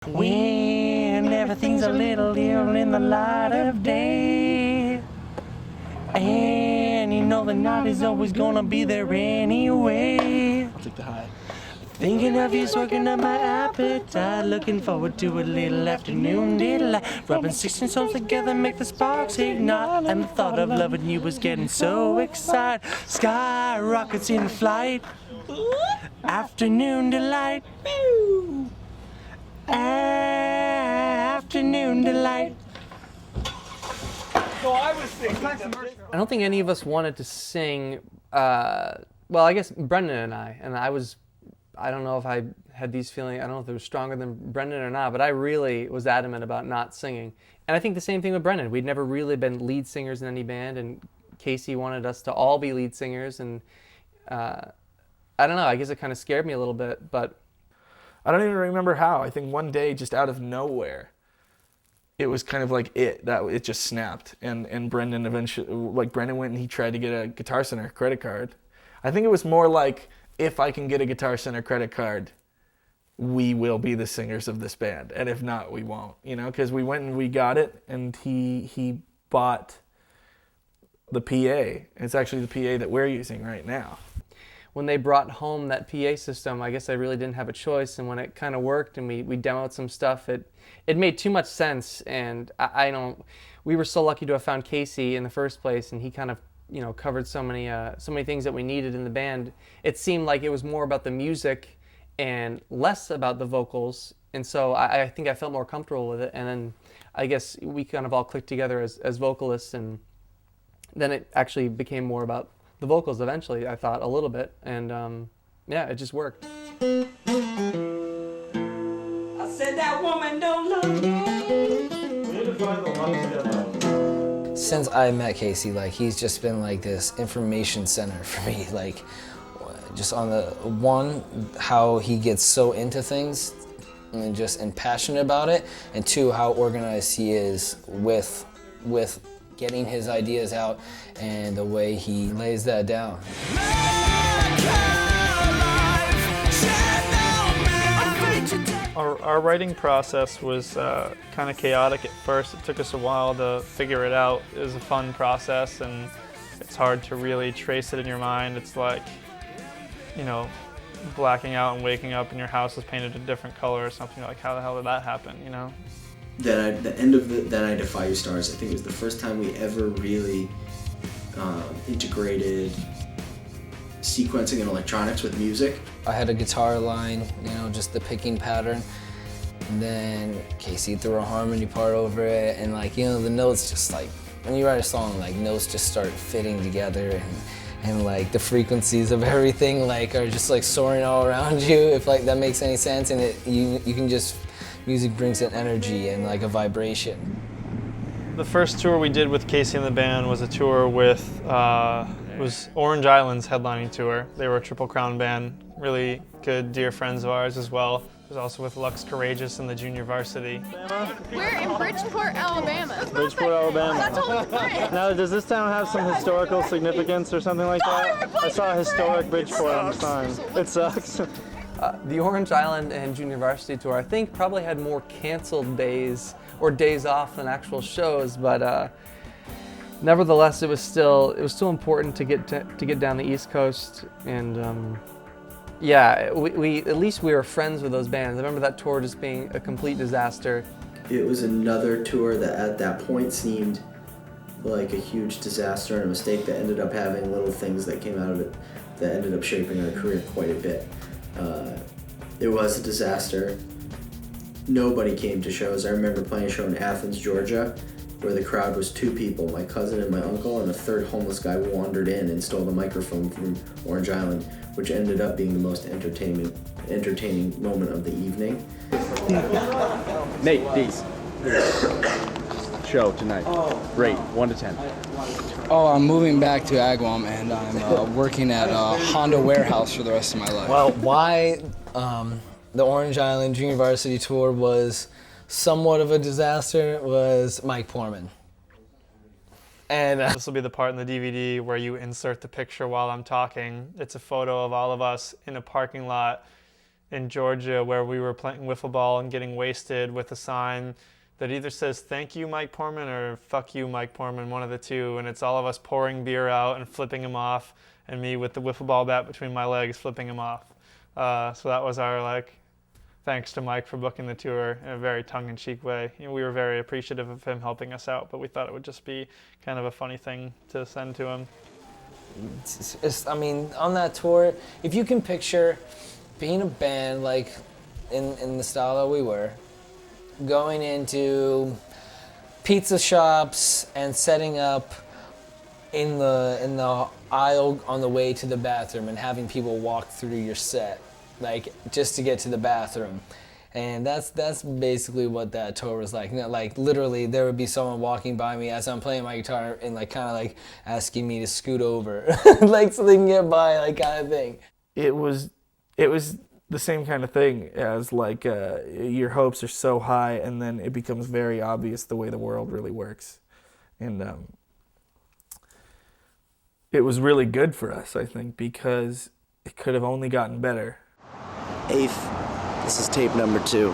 When everything's a little clearer in the light of day, and you know the night is always gonna be there anyway. I'll take the high. Thinking of you's working up my appetite. Looking forward to a little afternoon delight. Rubbing 16 souls together make the sparks ignite. And the thought of loving you was getting so excited. Sky rockets in flight. Afternoon delight. Afternoon delight. No, I was thinking. I don't think any of us wanted to sing. Well, I guess Brendan and I don't know if I had these feelings. I don't know if they were stronger than Brendan or not, but I really was adamant about not singing. And I think the same thing with Brendan. We'd never really been lead singers in any band, and Casey wanted us to all be lead singers. And I don't know. I guess it kind of scared me a little bit, but I don't even remember how. I think one day, just out of nowhere, it was kind of like it just snapped. And Brendan eventually, Brendan went and he tried to get a Guitar Center credit card. I think it was more like, if I can get a Guitar Center credit card, we will be the singers of this band. And if not, we won't, because we went and we got it, and he bought the PA. It's actually the PA that we're using right now. when they brought home that PA system, I guess I really didn't have a choice. And when it kind of worked and we demoed some stuff, it made too much sense. And we were so lucky to have found Casey in the first place, and he kind of, covered so many things that we needed in the band. It seemed like it was more about the music and less about the vocals. And so I think I felt more comfortable with it. And then I guess we kind of all clicked together as vocalists, and then it actually became more about the vocals eventually, I thought, a little bit. And it just worked. I said that woman don't love me. Since I met Casey, he's just been this information center for me. Just on the one, how he gets so into things and passionate about it, and two, how organized he is with getting his ideas out and the way he lays that down. Our writing process was kind of chaotic at first. It took us a while to figure it out. It was a fun process, and it's hard to really trace it in your mind. It's like, blacking out and waking up and your house is painted a different color or something. Like, how the hell did that happen, The end of Then I Defy You Stars, I think it was the first time we ever really integrated sequencing and electronics with music. I had a guitar line, just the picking pattern, and then Casey threw a harmony part over it, and the notes just when you write a song, notes just start fitting together, and the frequencies of everything are just soaring all around you, if that makes any sense, and you can just, music brings an energy and a vibration. The first tour we did with Casey and the band was a tour with was Orange Island's headlining tour. They were a Triple Crown band, really good dear friends of ours as well. It was also with Lux Courageous and the Junior Varsity. We're in Bridgeport, Alabama. Bridgeport, Alabama. That's all right. Now, does this town have some historical significance or something like that? I saw historic Bridgeport on the sign. It sucks. The Orange Island and Junior Varsity tour, I think, probably had more canceled days or days off than actual shows, but nevertheless, it was still important to get down the East Coast, and we at least we were friends with those bands. I remember that tour just being a complete disaster. It was another tour that at that point seemed like a huge disaster and a mistake that ended up having little things that came out of it that ended up shaping our career quite a bit. It was a disaster. Nobody came to shows. I remember playing a show in Athens, Georgia, where the crowd was 2 people, my cousin and my uncle, and a third homeless guy wandered in and stole the microphone from Orange Island, which ended up being the most entertaining moment of the evening. Nate, Dees. Show tonight. Rate 1 to 10. Oh, I'm moving back to Agawam, and I'm working at a Honda warehouse for the rest of my life. Well, why the Orange Island Junior Varsity tour was somewhat of a disaster was Mike Portman. And This will be the part in the DVD where you insert the picture while I'm talking. It's a photo of all of us in a parking lot in Georgia where we were playing wiffle ball and getting wasted with a sign that either says "Thank you, Mike Portman" or "Fuck you, Mike Portman," one of the two, and it's all of us pouring beer out and flipping him off, and me with the wiffle ball bat between my legs flipping him off. So that was our thanks to Mike for booking the tour in a very tongue-in-cheek way. We were very appreciative of him helping us out, but we thought it would just be kind of a funny thing to send to him. I mean, on that tour, if you can picture being a band like in the style that we were, going into pizza shops and setting up in the aisle on the way to the bathroom and having people walk through your set, just to get to the bathroom. And that's basically what that tour was like. Literally, there would be someone walking by me as I'm playing my guitar and asking me to scoot over, so they can get by, kind of thing. It was the same kind of thing as your hopes are so high, and then it becomes very obvious the way the world really works, and it was really good for us, I think, because it could have only gotten better. Eighth. This is tape number 2.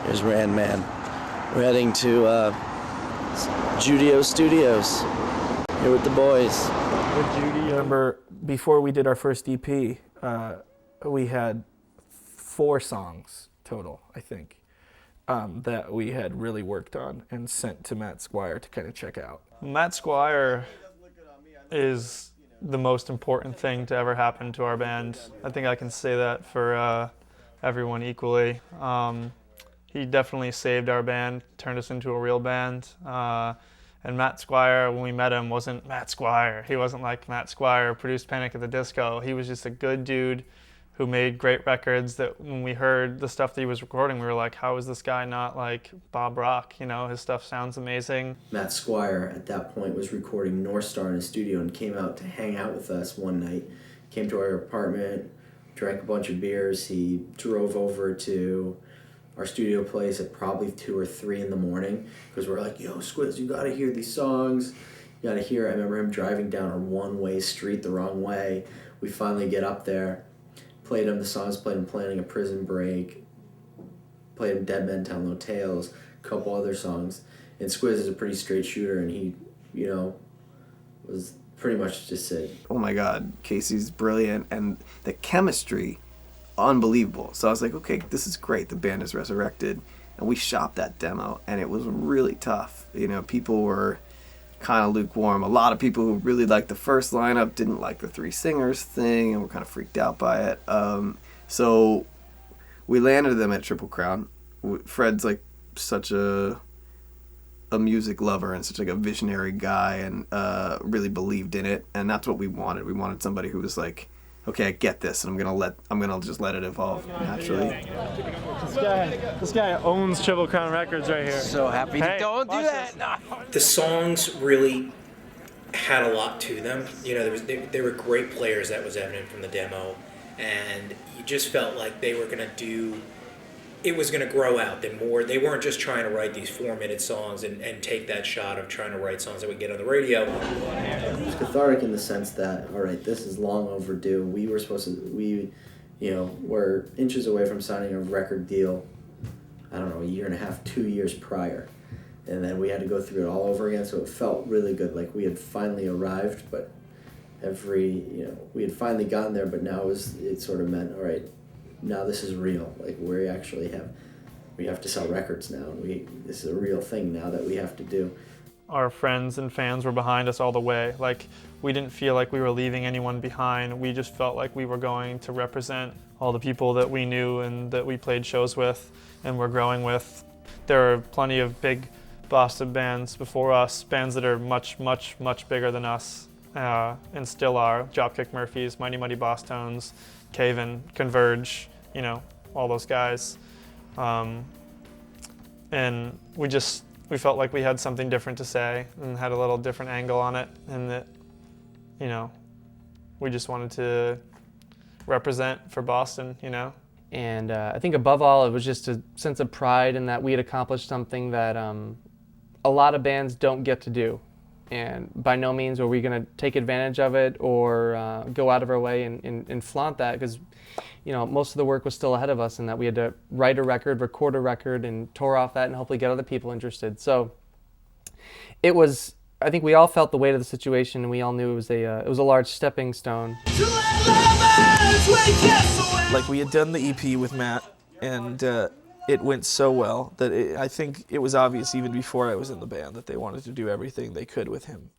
Here's Rand Man. We're heading to Judio Studios. Here with the boys. Remember, before we did our first EP, we had 4 songs total, I think, that we had really worked on and sent to Matt Squire to kind of check out. Matt Squire is the most important thing to ever happen to our band. I think I can say that for everyone equally. He definitely saved our band, turned us into a real band. And Matt Squire, when we met him, wasn't Matt Squire. He wasn't like Matt Squire, produced Panic at the Disco. He was just a good dude who made great records that when we heard the stuff that he was recording, we were like, how is this guy not like Bob Rock? His stuff sounds amazing. Matt Squire at that point was recording North Star in his studio and came out to hang out with us one night. Came to our apartment, drank a bunch of beers. He drove over to our studio place at probably 2 or 3 in the morning because we're like, yo, Squiz, you gotta hear these songs. You gotta hear it. I remember him driving down a one-way street the wrong way. We finally get up there, played him the songs, played him Planning a Prison Break, played him Dead Men Tell No Tales, a couple other songs. And Squiz is a pretty straight shooter, and he, was pretty much just said, oh my God, Casey's brilliant, and the chemistry, unbelievable. So I was like, okay, this is great. The band is resurrected, and we shopped that demo, and it was really tough. People were kind of lukewarm. A lot of people who really liked the first lineup didn't like the 3 singers thing, and were kind of freaked out by it. So we landed them at Triple Crown. Fred's such a music lover and such a visionary guy, and really believed in it, and that's what we wanted. We wanted somebody who was like, okay, I get this, and I'm gonna just let it evolve naturally. This guy owns Triple Crown Records right here. So happy to don't do that. No. The songs really had a lot to them. There were great players, that was evident from the demo, and you just felt like they were gonna do. It was going to grow out. They weren't just trying to write these 4-minute songs and take that shot of trying to write songs that would get on the radio. It was cathartic in the sense that, all right, this is long overdue. We were inches away from signing a record deal, I don't know, 1.5, 2 years prior. And then we had to go through it all over again, so it felt really good. Like we had finally arrived, but we had finally gotten there, but now it sort of meant, all right, now this is real. We have to sell records now. This is a real thing now that we have to do. Our friends and fans were behind us all the way. We didn't feel like we were leaving anyone behind. We just felt like we were going to represent all the people that we knew and that we played shows with and were growing with. There are plenty of big Boston bands before us, bands that are much, much, much bigger than us, and still are. Dropkick Murphys, Mighty Mighty Boss Tones, Cave-In, Converge, all those guys. And we felt like we had something different to say and had a little different angle on it, and that, we just wanted to represent for Boston, And I think above all, it was just a sense of pride in that we had accomplished something that a lot of bands don't get to do. And by no means were we going to take advantage of it or go out of our way and flaunt that, because most of the work was still ahead of us, and that we had to write a record, record a record, and tour off that and hopefully get other people interested. So it was, I think we all felt the weight of the situation, and we all knew it was a large stepping stone. Like, we had done the EP with Matt, and it went so well that I think it was obvious even before I was in the band that they wanted to do everything they could with him.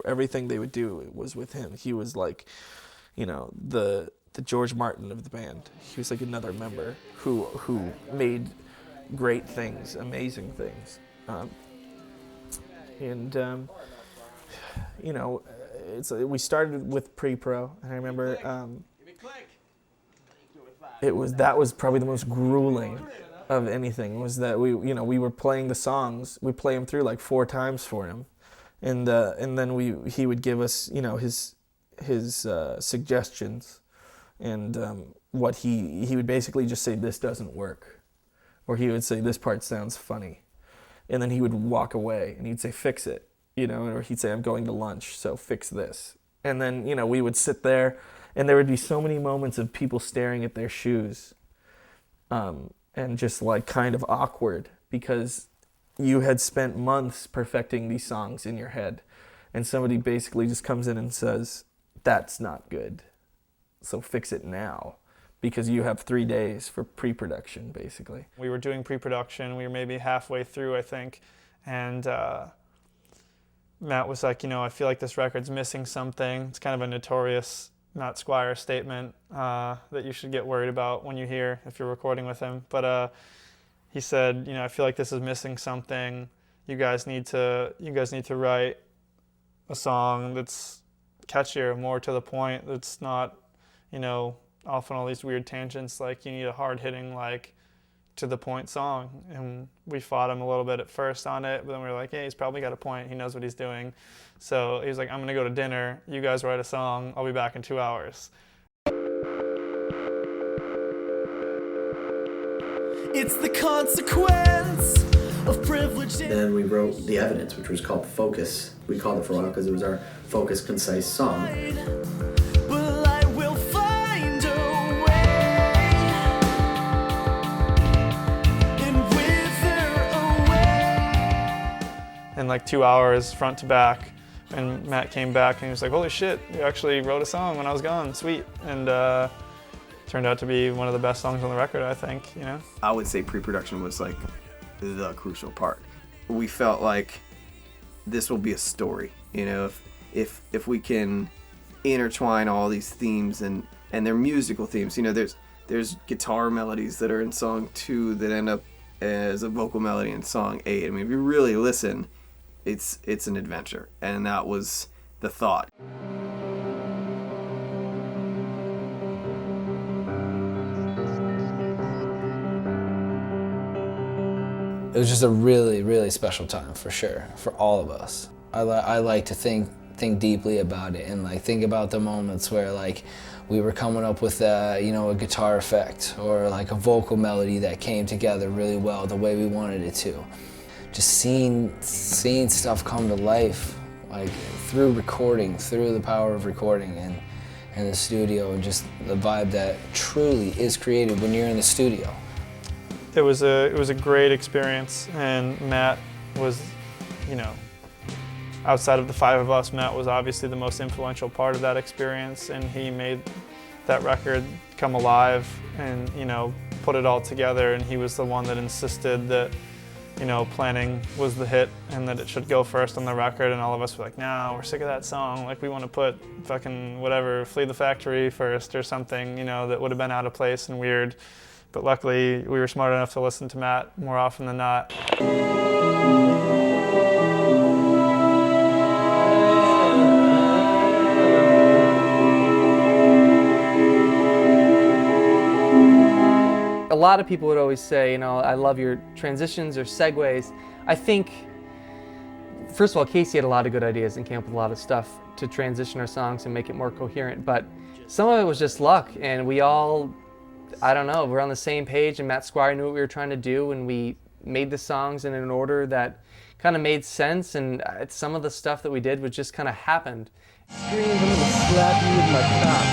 Everything they would do was with him. He was like, the George Martin of the band. He was like another member who made great things, amazing things. We started with pre-pro, and I remember that was probably the most grueling of anything, was that we were playing the songs. We play them through like 4 times for him, and then he would give us his suggestions, and what he would basically just say, this doesn't work, or he would say, this part sounds funny, and then he would walk away and he'd say, fix it, or he'd say, I'm going to lunch, so fix this. And then we would sit there, and there would be so many moments of people staring at their shoes, and just like kind of awkward, because you had spent months perfecting these songs in your head, and somebody basically just comes in and says, that's not good, so fix it now, because you have 3 days for pre-production, basically. We were doing pre-production. We were maybe halfway through, I think, and Matt was like, I feel like this record's missing something. It's kind of a notorious Matt Squire statement that you should get worried about when you hear, if you're recording with him. But he said, I feel like this is missing something. You guys need to write a song that's catchier, more to the point, that's not, off on all these weird tangents. Like, you need a hard-hitting, like, to the point song. And we fought him a little bit at first on it, but then we were like, hey, he's probably got a point. He knows what he's doing. So he was like, I'm going to go to dinner. You guys write a song. I'll be back in 2 hours. It's the consequence of privilege. Then we wrote The Evidence, which was called Focus. We called it for a while because it was our focus, concise song. Well, I will find a way and wither away. In like 2 hours, front to back. And Matt came back and he was like, holy shit, you actually wrote a song when I was gone, sweet. And turned out to be one of the best songs on the record, I think, I would say pre-production was like the crucial part. We felt like this will be a story, if we can intertwine all these themes and they're musical themes. There's guitar melodies that are in song 2 that end up as a vocal melody in song 8. I mean, if you really listen, it's an adventure, and that was the thought. It was just a really, really special time, for sure, for all of us. I like to think deeply about it, and like think about the moments where like we were coming up with a guitar effect or like a vocal melody that came together really well the way we wanted it to. Just seeing stuff come to life, like through recording, through the power of recording and the studio, and just the vibe that truly is created when you're in the studio. It was a great experience, and Matt was, outside of the 5 of us, Matt was obviously the most influential part of that experience, and he made that record come alive and, put it all together, and he was the one that insisted that, Planning was the hit and that it should go first on the record, and all of us were like, no, we're sick of that song, like we want to put fucking whatever, Flee the Factory first or something, that would have been out of place and weird. But luckily, we were smart enough to listen to Matt more often than not. A lot of people would always say, I love your transitions or segues. I think, first of all, Casey had a lot of good ideas and came up with a lot of stuff to transition our songs and make it more coherent, but some of it was just luck, and we all, we're on the same page, and Matt Squire knew what we were trying to do, and we made the songs in an order that kind of made sense, and some of the stuff that we did was just kind of happened. Screams, I'm gonna slap you with my top.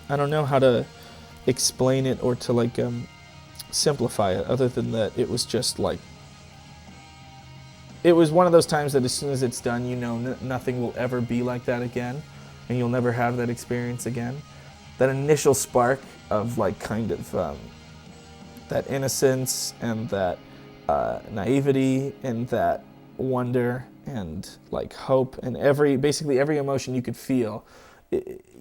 I don't know how to explain it or to like simplify it, other than that it was just like, it was one of those times that as soon as it's done, you know nothing will ever be like that again, and you'll never have that experience again. That initial spark of like kind of that innocence and that naivety and that wonder and like hope and basically every emotion you could feel,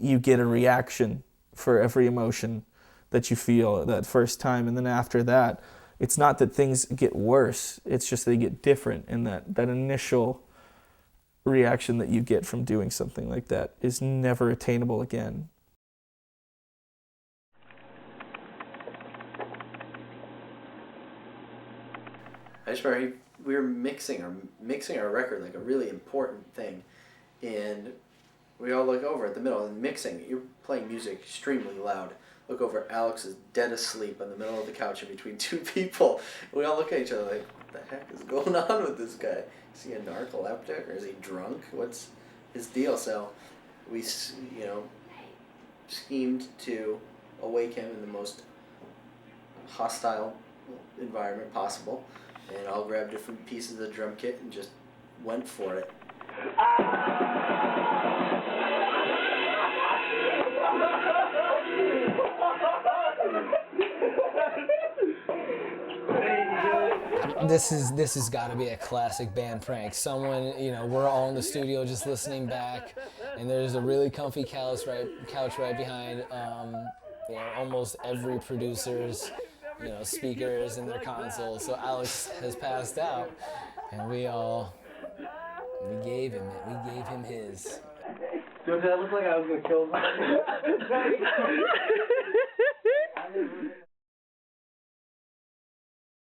you get a reaction for every emotion that you feel that first time. And then after that, it's not that things get worse, it's just they get different. And that initial reaction that you get from doing something like that is never attainable again. I just remember we were mixing our record, like a really important thing, and we all look over at the middle and mixing. You're playing music extremely loud. Look over, Alex is dead asleep in the middle of the couch in between two people. We all look at each other like, what the heck is going on with this guy? Is he a narcoleptic or is he drunk? What's his deal? So we, schemed to awake him in the most hostile environment possible, and all grabbed different pieces of the drum kit and just went for it. This has got to be a classic band prank. Someone, we're all in the studio just listening back, and there's a really comfy couch right behind almost every producer's speakers and their consoles. So Alex has passed out, and we gave him his. Did I look like I was gonna kill him?